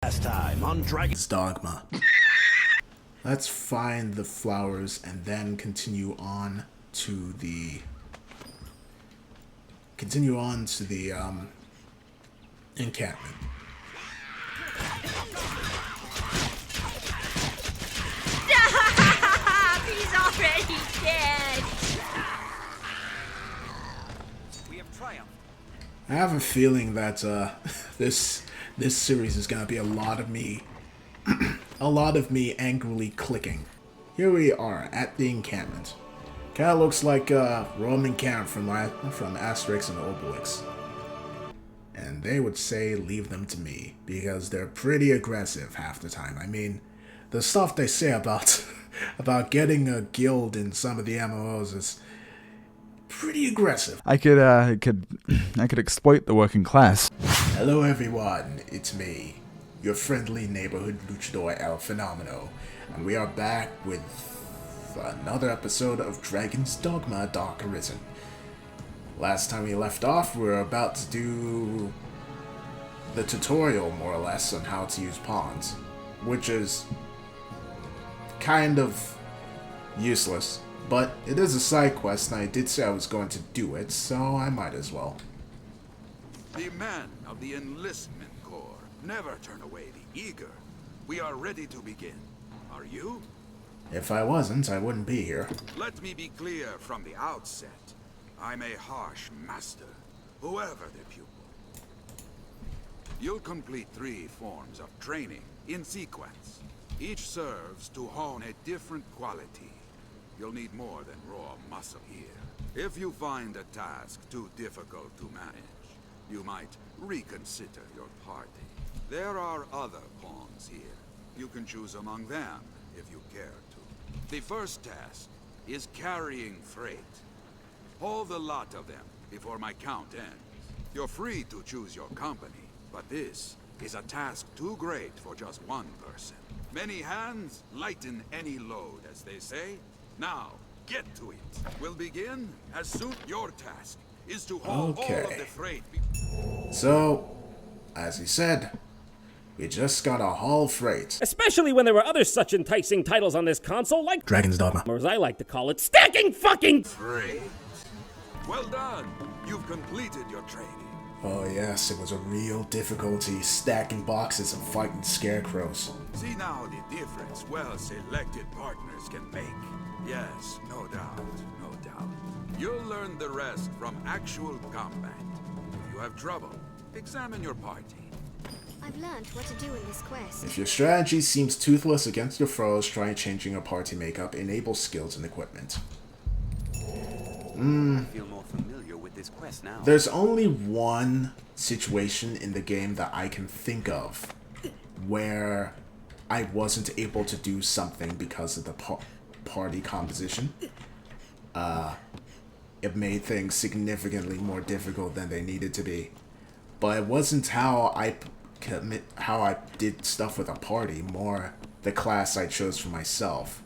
Last time on sDogma. Let's find the flowers and then continue on to the encampment. He's already dead. We have triumphed. I have a feeling that this series is gonna be a lot of me angrily clicking. Here we are at the encampment. Kinda looks like a Roman camp from Asterix and Obelix. And they would say leave them to me, because they're pretty aggressive half the time. I mean, the stuff they say about getting a guild in some of the MMOs is pretty aggressive. I could exploit the working class. Hello everyone, it's me, your friendly neighborhood luchador El Phenomeno, and we are back with another episode of Dragon's Dogma Dark Arisen. Last time we left off, we were about to do the tutorial, more or less, on how to use pawns, which is kind of useless, but it is a side quest, and I did say I was going to do it, so I might as well. The men of the Enlistment Corps never turn away the eager. We are ready to begin. Are you? If I wasn't, I wouldn't be here. Let me be clear from the outset. I'm a harsh master, whoever the pupil. You'll complete 3 forms of training in sequence. Each serves to hone a different quality. You'll need more than raw muscle here. If you find a task too difficult to manage, you might reconsider your party. There are other pawns here. You can choose among them if you care to. The first task is carrying freight. Haul the lot of them before my count ends. You're free to choose your company, but this is a task too great for just one person. Many hands lighten any load, as they say. Now, get to it. We'll begin as soon. Your task is to haul all of the freight. So, as he said, we just gotta haul freight. Especially when there were other such enticing titles on this console, like Dragon's Dogma. or as I like to call it, stacking fucking Freight. Well done. You've completed your training. Oh yes, it was a real difficulty stacking boxes and fighting scarecrows. See now the difference well-selected partners can make. Yes, no doubt, no doubt. You'll learn the rest from actual combat. If you have trouble, examine your party. I've learned what to do in this quest. If your strategy seems toothless against your foes, try changing your party makeup, enable skills and equipment. I feel more familiar with this quest now. There's only one situation in the game that I can think of where I wasn't able to do something because of the party composition. It made things significantly more difficult than they needed to be. But it wasn't how I did stuff with a party, more the class I chose for myself.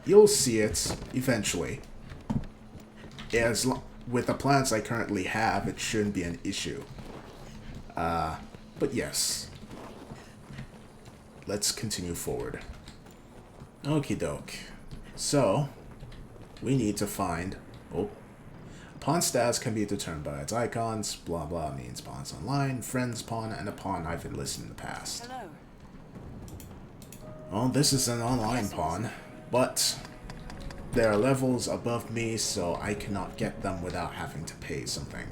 You'll see it eventually. With the plans I currently have, it shouldn't be an issue. But yes. Let's continue forward. Okie doke. So, we need to find... Oh. Pawn stats can be determined by its icons. Blah blah means pawns online, friends pawn, and a pawn I've enlisted in the past. Hello. Well, this is an online pawn, but there are levels above me, so I cannot get them without having to pay something.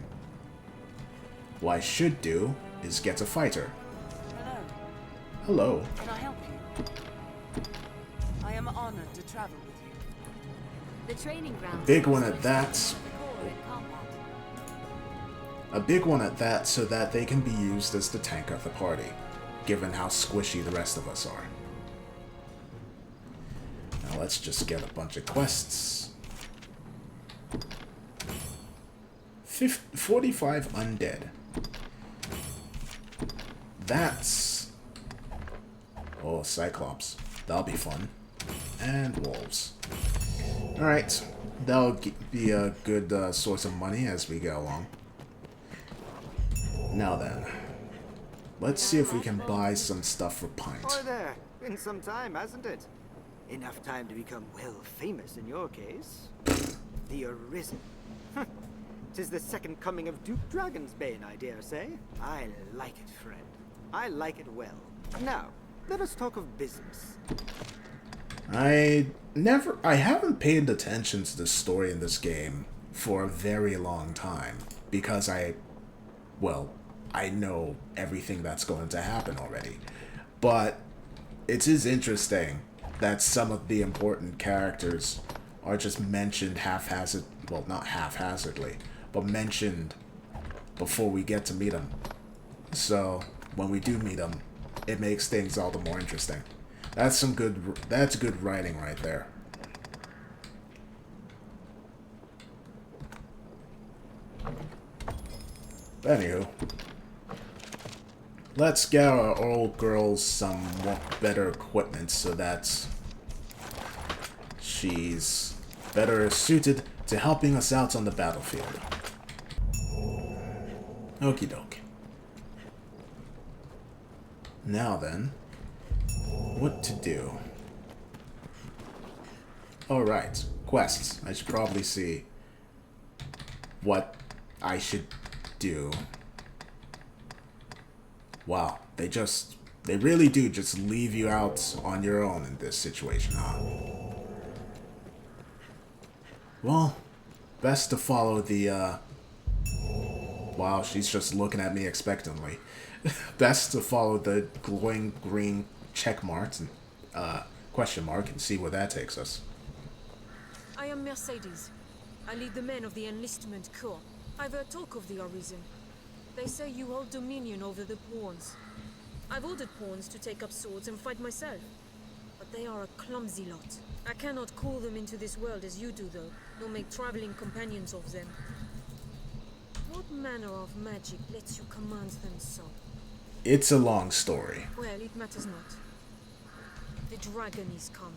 What I should do is get a fighter. Hello. Hello. Can I help you? I am honored to travel with you. The training ground. Big one at that. Grigori in combat. A big one at that, so that they can be used as the tank of the party, given how squishy the rest of us are. Now let's just get a bunch of quests. 45 undead. That's... Oh, Cyclops. That'll be fun. And wolves. Alright. That'll be a good source of money as we go along. Now then. Let's see if we can buy some stuff for Pint. Hi there. Been some time, hasn't it? Enough time to become well famous in your case. The Arisen. Tis the second coming of Duke Dragonsbane, I dare say. I like it, friend. I like it well. Now, let us talk of business. I haven't paid attention to the story in this game for a very long time because I know everything that's going to happen already. But it is interesting that some of the important characters are just mentioned haphazard, well, not haphazardly, but mentioned before we get to meet them. So when we do meet them, it makes things all the more interesting. That's good writing right there. Anywho, let's get our old girls some more better equipment so that she's better suited to helping us out on the battlefield. Okie doke. Now then, what to do? Alright, quests. I should probably see what I should do. Wow, they really do just leave you out on your own in this situation, huh? Well, best to follow the, wow, she's just looking at me expectantly. Best to follow the glowing green check marks and, question mark and see where that takes us. I am Mercedes. I lead the men of the Enlistment Corps. I've heard talk of the Arisen. They say you hold dominion over the pawns. I've ordered pawns to take up swords and fight myself. But they are a clumsy lot. I cannot call them into this world as you do, though, nor make traveling companions of them. What manner of magic lets you command them so? It's a long story. Well, it matters not. The dragon is come.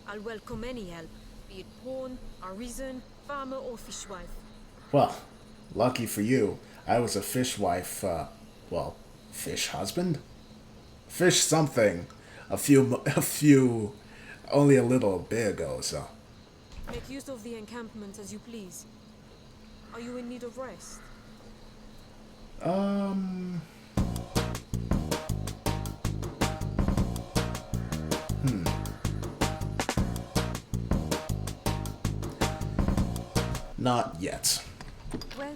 I'll welcome any help, be it pawn, arisen, farmer, or fishwife. Well, lucky for you, I was a fishwife, well, fish husband? Fish something only a little bit ago, so. Make use of the encampment as you please. Are you in need of rest? Not yet. Well,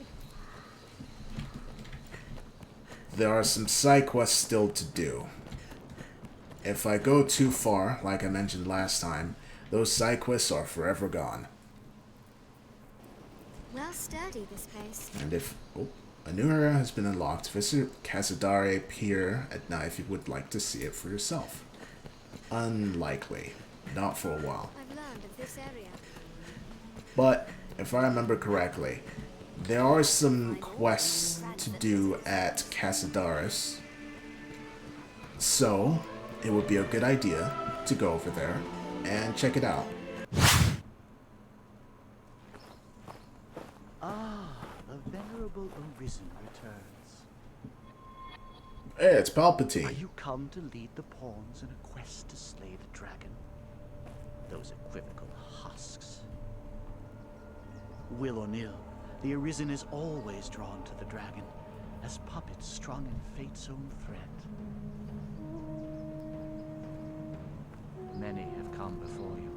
there are some side quests still to do. If I go too far, like I mentioned last time, those side quests are forever gone. Well sturdy, this place. And if a new area has been unlocked, visit Casadare Pier at night if you would like to see it for yourself. Unlikely. Not for a while. I've learned of this area. But, if I remember correctly, there are some quests to do at Casadaris. So, it would be a good idea to go over there and check it out. Ah, the venerable Arisen returns. Hey, it's Are Palpatine. you come to lead the pawns in a quest to slay the dragon? Those equivocal husks. Will or nill, the Arisen is always drawn to the dragon, as puppets strung in fate's own thread. Many have come before you,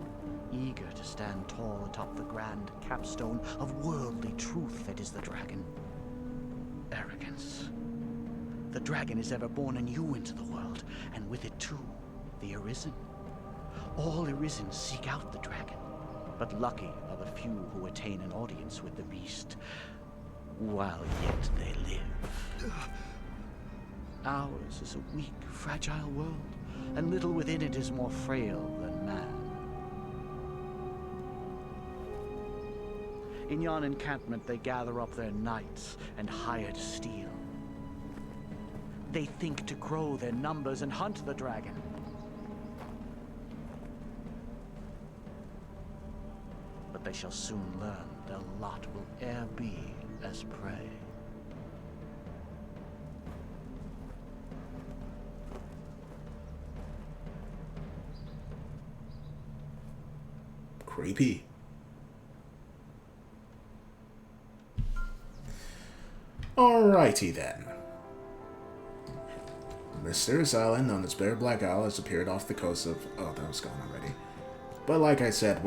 eager to stand tall atop the grand capstone of worldly truth that is the dragon. Arrogance. The dragon is ever born anew into the world, and with it too, the Arisen. All Arisen seek out the dragon, but lucky are the few who attain an audience with the beast, while yet they live. Ours is a weak, fragile world, and little within it is more frail than man. In yon encampment they gather up their knights and hired steel. They think to grow their numbers and hunt the dragon. But they shall soon learn their lot will e'er be as prey. Creepy. Alrighty then. A mysterious island known as Bare Black Isle has appeared off the coast of... Oh, that was gone already. But like I said,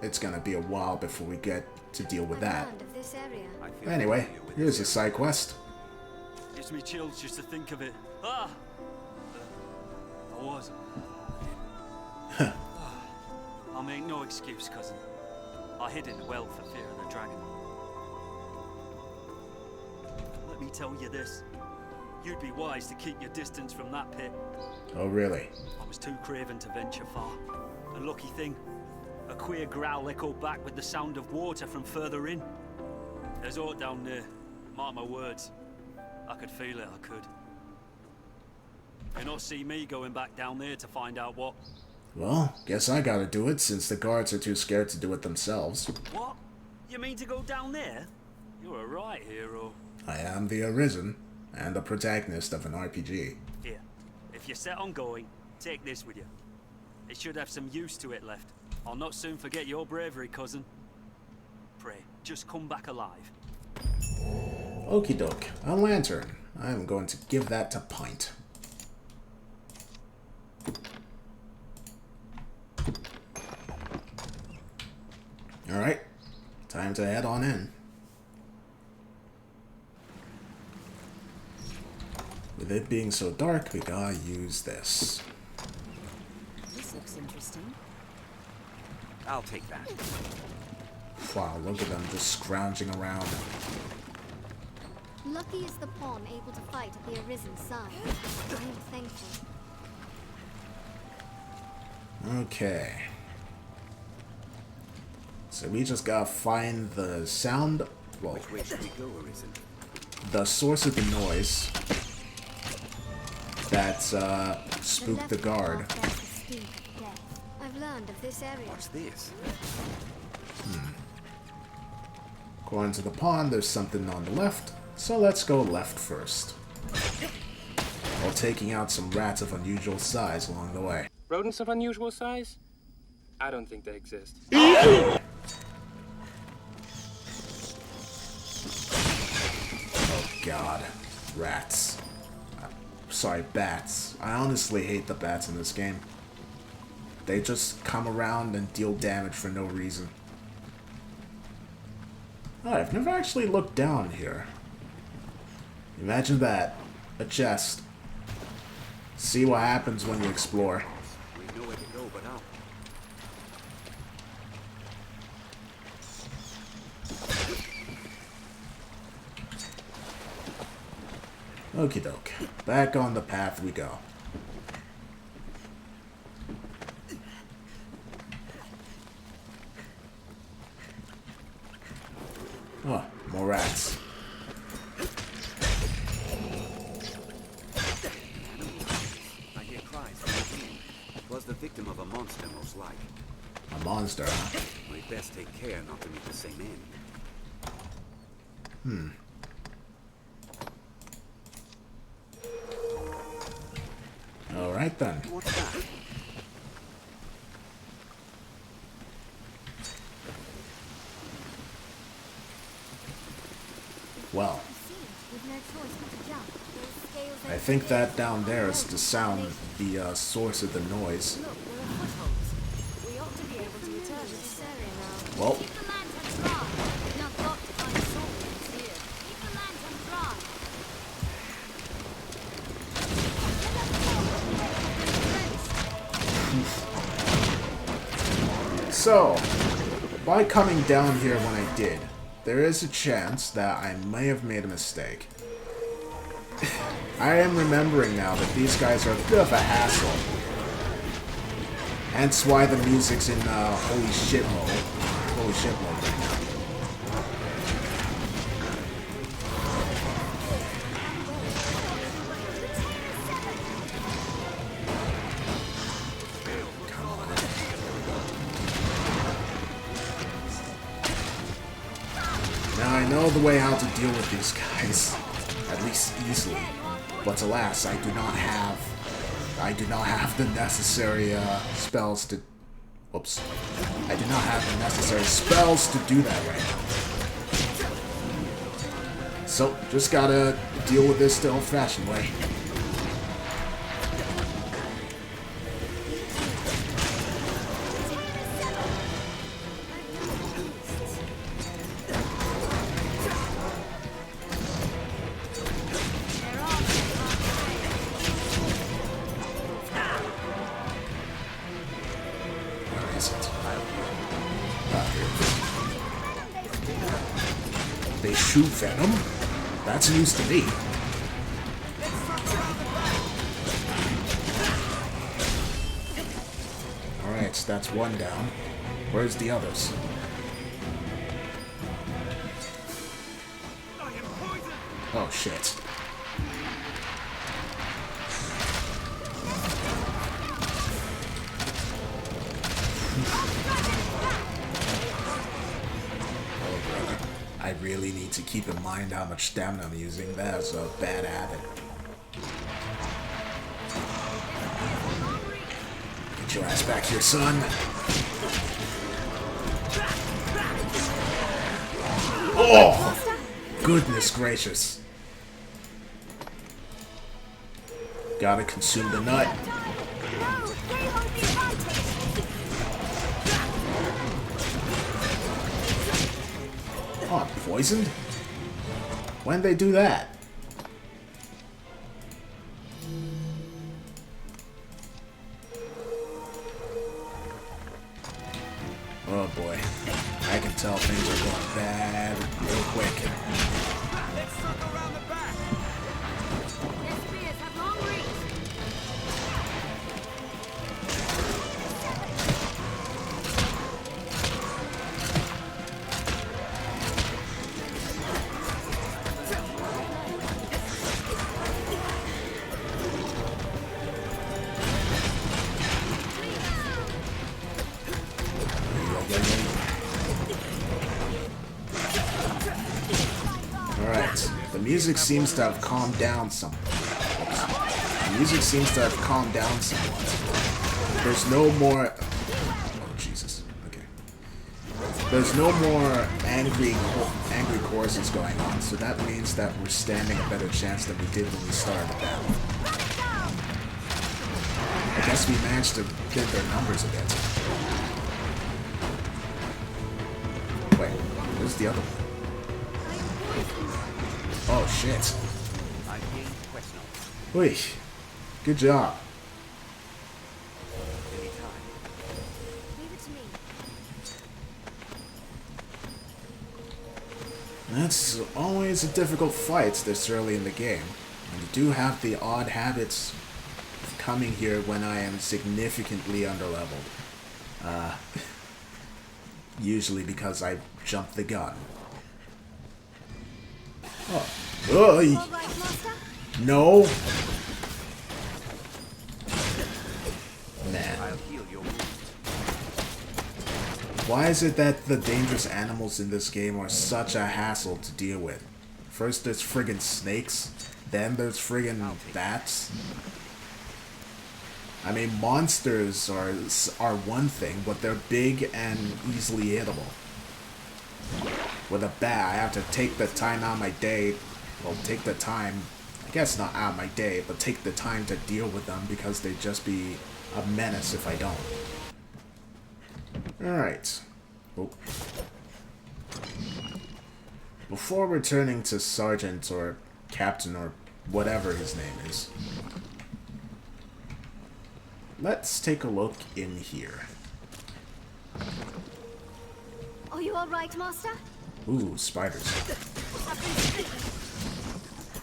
it's gonna be a while before we get to deal with that. Of this area. Anyway, here's a side quest. Gives me chills just to think of it. Ah! I was. I'll make no excuse, cousin. I hid in the well for fear of the dragon. Let me tell you this. You'd be wise to keep your distance from that pit. Oh, really? I was too craven to venture far. A lucky thing. A queer growl echoed back with the sound of water from further in. There's aught down there. Mark my words. I could feel it, I could. You not see me going back down there to find out what? Well, guess I gotta do it since the guards are too scared to do it themselves. What? You mean to go down there? You're a right hero. I am the Arisen, and the protagonist of an RPG. Here, if you're set on going, take this with you. It should have some use to it left. I'll not soon forget your bravery, cousin. Pray, just come back alive. Okie doke, a lantern. I'm going to give that to Pint. Alright, time to head on in. With it being so dark, we gotta use this. This looks interesting. I'll take that. Wow, look at them just scrounging around. Lucky is the pawn able to fight at the Arisen's side. I am thankful. Okay. So we just gotta find the sound, well, Which way should we go, Arisen? the source of the noise that spooked the guard. I've learned of this area. What's this? According to the pawn, there's something on the left, so let's go left first. While taking out some rats of unusual size along the way. Rodents of unusual size? I don't think they exist. Oh god. Rats. Sorry, bats. I honestly hate the bats in this game. They just come around and deal damage for no reason. Oh, I've never actually looked down here. Imagine that. A chest. See what happens when you explore. We know where to go, but how? Okie doke. Back on the path we go. Oh, more rats. I hear cries from within. Was the victim of a monster, most like. A monster, huh? We'd best take care not to meet the same end. Alright then. What's that? Well, I think that down there is the sound, the source of the noise. Look, there are footholds. We ought to be able to return to this area now. Well, Keep the lantern dry. Not got to find someone here. Keep the lantern dry. so, by coming down here when I did, there is a chance that I may have made a mistake. I am remembering now that these guys are a bit of a hassle. Hence why the music's in holy shit mode. Holy shit mode right now. Now I know the way how to deal with these guys, at least easily, but alas, I do not have the necessary spells to Oops. I do not have the necessary spells to do that right now. So, just gotta deal with this the old-fashioned way. They shoot venom? That's news to me. Alright, so that's one down. Where's the others? Oh shit. I really need to keep in mind how much stamina I'm using. That's a bad habit. Get your ass back here, son. Oh! Goodness gracious. Gotta consume the nut. Oh, poisoned? When'd they do that? Oh boy. I can tell things are going bad real quick. Let's suck around the back. Their spears have long reach. Alright, the music seems to have calmed down somewhat. The music seems to have calmed down somewhat. There's no more... Oh, Jesus. Okay. There's no more angry choruses going on, so that means that we're standing a better chance than we did when we started the battle. I guess we managed to get their numbers a bit. Wait, where's the other one? Oh shit. Wait. Good job. Leave it to me. That's always a difficult fight this early in the game. And you do have the odd habits of coming here when I am significantly underleveled. Usually because I jumped the gun. Oh. Oy. All right, Master? No. Man. I'll heal your wound. Why is it that the dangerous animals in this game are such a hassle to deal with? First there's friggin' snakes, then there's friggin' bats. I mean, monsters are one thing, but they're big and easily hittable. With a bat, I have to take the time out of my day, well, take the time, I guess not out of my day, but take the time to deal with them because they'd just be a menace if I don't. Alright. Oh. Before returning to Sergeant or Captain or whatever his name is, let's take a look in here. Are you all right, Master? Ooh, spiders.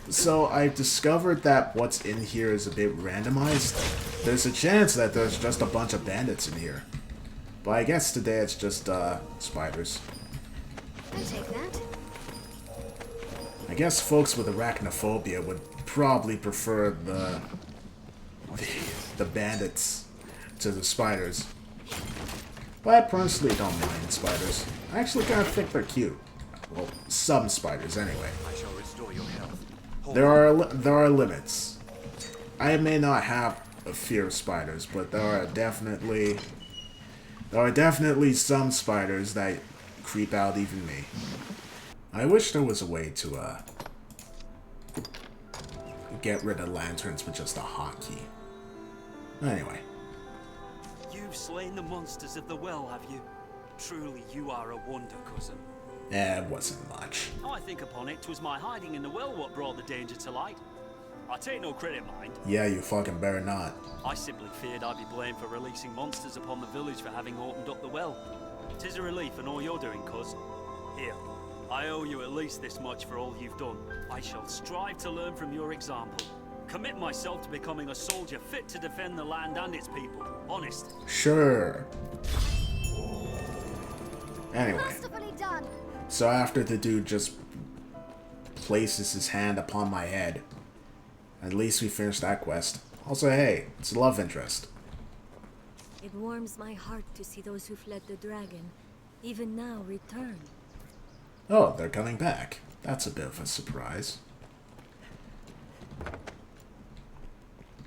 So I've discovered that what's in here is a bit randomized. There's a chance that there's just a bunch of bandits in here. But I guess today it's just spiders. I'll take that. I guess folks with arachnophobia would probably prefer the bandits to the spiders. But I personally don't mind spiders. I actually kind of think they're cute. Well, some spiders anyway. I shall restore your health. There are limits. I may not have a fear of spiders, but there are definitely There are definitely some spiders that creep out even me. I wish there was a way to get rid of lanterns with just a hotkey. Anyway. You've slain the monsters of the well, have you? Truly, you are a wonder, cousin. It wasn't much. I think upon it, 'twas my hiding in the well what brought the danger to light. I take no credit, mind. Yeah, you fucking better not. I simply feared I'd be blamed for releasing monsters upon the village for having opened up the well. 'Tis a relief in all you're doing, cuz. Here, I owe you at least this much for all you've done. I shall strive to learn from your example. Commit myself to becoming a soldier fit to defend the land and its people. Honest. Sure. Anyway. Masterfully done. So after the dude just places his hand upon my head, at least we finished that quest. Also, hey, it's a love interest. It warms my heart to see those who fled the dragon, even now, return. Oh, they're coming back. That's a bit of a surprise.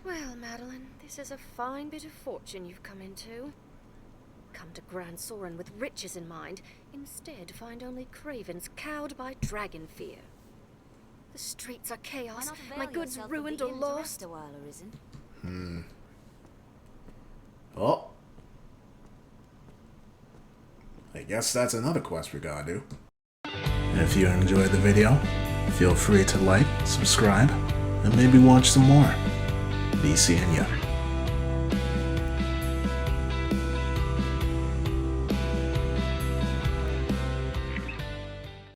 Well, Madeline, this is a fine bit of fortune you've come into. Come to Grand Soren with riches in mind, instead find only cravens cowed by dragon fear. The streets are chaos, my goods ruined or lost. Arisen? Oh. I guess that's another quest we gotta do. If you enjoyed the video, feel free to like, subscribe, and maybe watch some more. Be seeing ya.